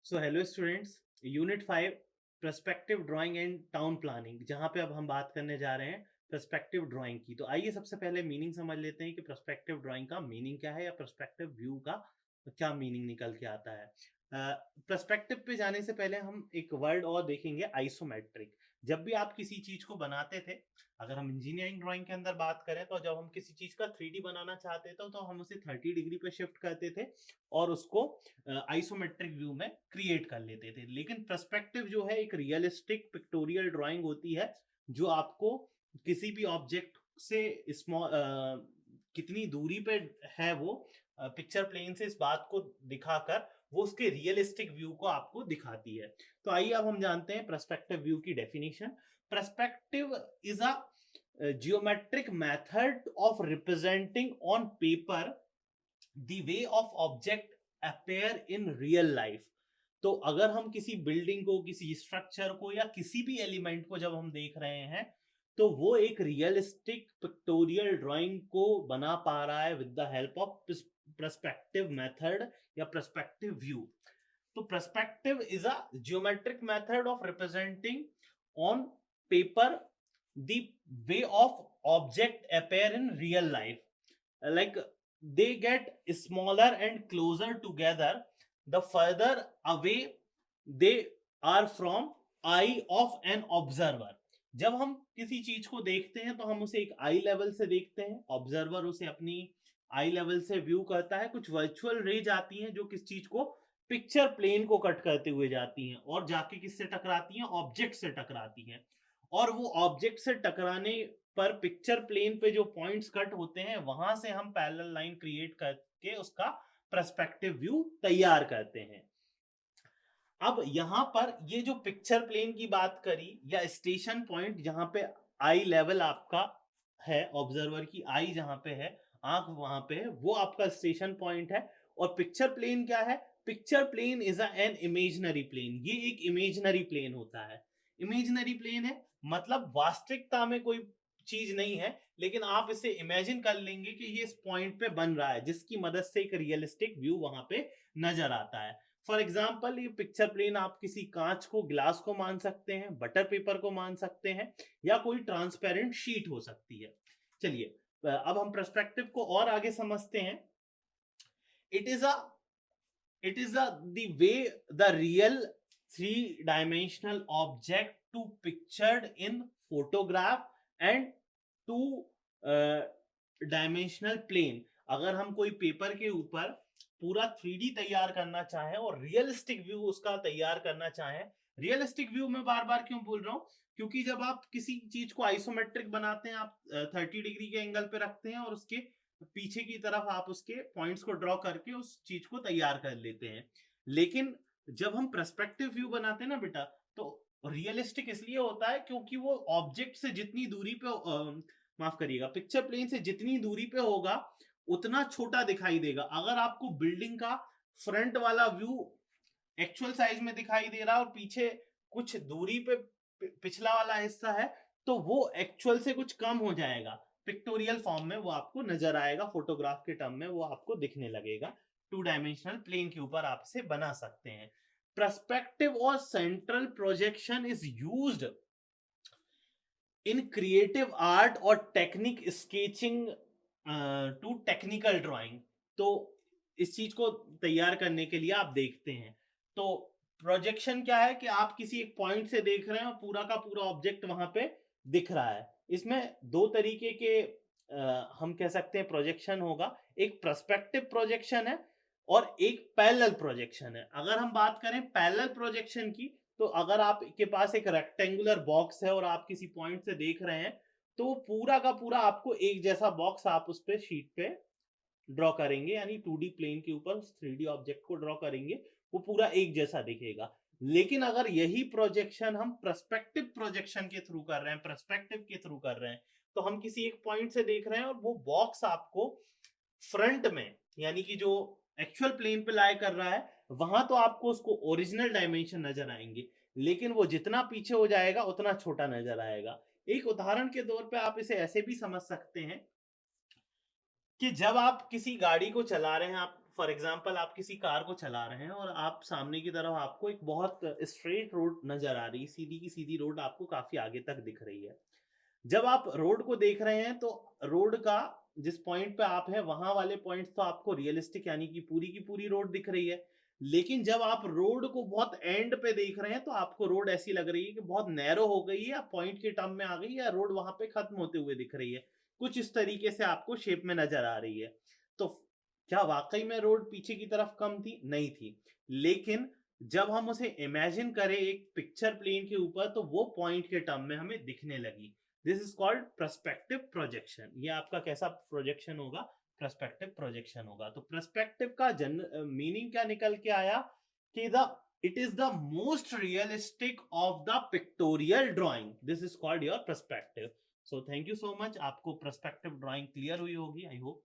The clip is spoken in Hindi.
So hello students, unit 5 perspective drawing and town planning, जहाँ पे अब हम बात करने जा रहे हैं पर्सपेक्टिव ड्राइंग की। तो आइए सबसे पहले मीनिंग समझ लेते हैं कि पर्सपेक्टिव ड्राइंग का मीनिंग क्या है या पर्सपेक्टिव व्यू का क्या मीनिंग निकल के आता है। पर्सपेक्टिव पे जाने से पहले हम एक वर्ड और देखेंगे, आइसोमेट्रिक। जब भी आप किसी चीज को बनाते थे, अगर हम इंजीनियरिंग ड्राइंग के अंदर बात करें तो जब हम किसी चीज का 3D बनाना चाहते थे तो हम उसे 30 डिग्री पे शिफ्ट करते थे और उसको आइसोमेट्रिक व्यू में क्रिएट कर लेते थे। लेकिन पर्सपेक्टिव जो है एक रियलिस्टिक पिक्टोरियल ड्राइंग होती है जो आपको किसी भी ऑब्जेक्ट से स्मॉल कितनी दूरी पे है वो पिक्चर प्लेन से इस बात को दिखाकर वो उसके रियलिस्टिक व्यू को आपको दिखाती है। तो आइए अब हम जानते हैं पर्सपेक्टिव व्यू की definition. Perspective is a geometric method of representing on paper the way of object appear in real life। तो अगर हम किसी बिल्डिंग को, किसी स्ट्रक्चर को या किसी भी एलिमेंट को जब हम देख रहे हैं तो वो एक रियलिस्टिक पिक्टोरियल ड्राइंग को बना पा रहा है with the help of perspective method या पर्सपेक्टिव व्यू। तो perspective is a geometric method of representing on paper the way of object appear in real life, like they get smaller and closer together the further away they are from eye of an observer। जब हम किसी चीज को देखते हैं तो हम उसे एक आई लेवल से देखते हैं, ऑब्जर्वर उसे अपनी आई लेवल से व्यू करता है। कुछ वर्चुअल रेज आती हैं जो किस चीज को, पिक्चर प्लेन को कट करते हुए जाती हैं और जाके किससे टकराती हैं, ऑब्जेक्ट से टकराती हैं। और वो ऑब्जेक्ट से टकराने पर पिक्चर प्लेन पे जो पॉइंट्स कट होते हैं वहां से हम पैरेलल लाइन क्रिएट करके उसका पर्सपेक्टिव व्यू तैयार करते हैं। अब यहां पर ये जो पिक्चर प्लेन की बात करी या स्टेशन पॉइंट जहां पे आई लेवल आपका है, ऑब्जर्वर की आई जहां पे है, आंख वहां पे है, वो आपका स्टेशन पॉइंट है। और पिक्चर प्लेन क्या है? Picture plane is an imaginary plane. ये एक इमेजिनरी प्लेन होता है। इमेजिनरी प्लेन है मतलब वास्तविकता में कोई चीज नहीं है, लेकिन आप इसे इमेजिन कर लेंगे कि ये इस पॉइंट पे बन रहा है, जिसकी मदद से एक रियलिस्टिक व्यू वहां पे नजर आता है। फॉर एग्जाम्पल ये पिक्चर प्लेन आप किसी कांच को, ग्लास को मान सकते हैं, बटर पेपर को मान सकते हैं, या कोई ट्रांसपेरेंट शीट हो सकती है। चलिए अब हम पर्सपेक्टिव को और आगे समझते हैं। It is a it is the way the real three-dimensional object to pictured in photograph and two dimensional plane। अगर हम कोई पेपर के ऊपर पूरा 3D तैयार करना चाहें और रियलिस्टिक व्यू उसका तैयार करना चाहें, रियलिस्टिक व्यू में बार बार क्यों बोल रहा हूं, क्योंकि जब आप किसी चीज को आइसोमेट्रिक बनाते हैं, आप 30 डिग्री के एंगल पे रखते हैं और उसके पीछे की तरफ आप उसके पॉइंट्स को ड्रॉ करके उस चीज को तैयार कर लेते हैं। लेकिन जब हम पर्सपेक्टिव व्यू बनाते हैं ना बेटा, तो रियलिस्टिक इसलिए होता है क्योंकि वो ऑब्जेक्ट से जितनी दूरी पे माफ करिएगा, पिक्चर प्लेन से जितनी दूरी पे होगा उतना छोटा दिखाई देगा। अगर आपको बिल्डिंग का फ्रंट वाला व्यू एक्चुअल साइज में दिखाई दे रहा है और पीछे कुछ दूरी पे पिछला वाला हिस्सा है, तो वो एक्चुअल से कुछ कम हो जाएगा। पिक्टोरियल फॉर्म में वो आपको नजर आएगा, फोटोग्राफ के टर्म में वो आपको दिखने लगेगा। 2 डायमेंशनल प्लेन के ऊपर आप इसे बना सकते हैं। पर्सपेक्टिव और central projection is used in creative art और technique sketching to technical drawing. तो इस चीज को तैयार करने के लिए आप देखते हैं, तो प्रोजेक्शन क्या है कि आप किसी एक पॉइंट से देख रहे हैं और पूरा का पूरा ऑब्जेक्ट वहां पे दिख रहा है। इसमें दो तरीके के हम कह सकते हैं प्रोजेक्शन होगा। एक पर्सपेक्टिव प्रोजेक्शन है और एक पैरेलल प्रोजेक्शन है। अगर हम बात करें पैरेलल प्रोजेक्शन की, तो अगर आपके पास एक रेक्टेंगुलर बॉक्स है और आप किसी पॉइंट से देख रहे हैं, तो पूरा का पूरा आपको एक जैसा बॉक्स आप उस पे शीट पे ड्रॉ करेंगे, यानी 2D प्लेन के ऊपर 3D ऑब्जेक्ट को ड्रॉ करेंगे, वो पूरा एक जैसा दिखेगा। लेकिन अगर यही प्रोजेक्शन हम पर्सपेक्टिव प्रोजेक्शन के थ्रू कर रहे हैं, पर्सपेक्टिव के थ्रू कर रहे हैं, तो हम किसी एक पॉइंट से देख रहे हैं और वो बॉक्स आपको फ्रंट में, यानी कि जो एक्चुअल प्लेन पे लाई कर रहा है, वहां तो आपको उसको ओरिजिनल डायमेंशन नजर आएंगे, लेकिन वो जितना पीछे हो जाएगा उतना छोटा नजर आएगा। एक उदाहरण के तौर पे आप इसे ऐसे भी समझ सकते हैं कि जब आप किसी गाड़ी को चला रहे हैं, आप फॉर एग्जाम्पल आप किसी कार को चला रहे हैं और आप सामने की तरफ आपको एक बहुत स्ट्रेट रोड नजर आ रही है, सीधी की सीधी रोड आपको काफी आगे तक दिख रही है। जब आप रोड को देख रहे हैं तो रोड का जिस पॉइंट पे आप हैं वहां वाले पॉइंट्स तो आपको रियलिस्टिक यानी कि पूरी की पूरी रोड दिख रही है। लेकिन जब आप रोड को बहुत एंड पे देख रहे हैं तो आपको रोड ऐसी लग रही है कि बहुत नैरो हो गई है या पॉइंट के टर्म में आ गई है या रोड वहां पे खत्म होते हुए दिख रही है। कुछ इस तरीके से आपको शेप में नजर आ रही है। तो क्या वाकई में रोड पीछे की तरफ कम थी? नहीं थी। लेकिन जब हम उसे इमेजिन करें एक पिक्चर प्लेन के ऊपर तो वो पॉइंट के टर्म में हमें दिखने लगी। This is called perspective projection. ये आपका कैसा प्रोजेक्शन होगा? पर्सपेक्टिव प्रोजेक्शन होगा। तो पर्सपेक्टिव का मीनिंग क्या निकल के आया कि the it is the most realistic of the pictorial drawing. This is called your perspective. So thank you so much. आपको पर्सपेक्टिव ड्राइंग क्लियर हुई होगी, आई होप।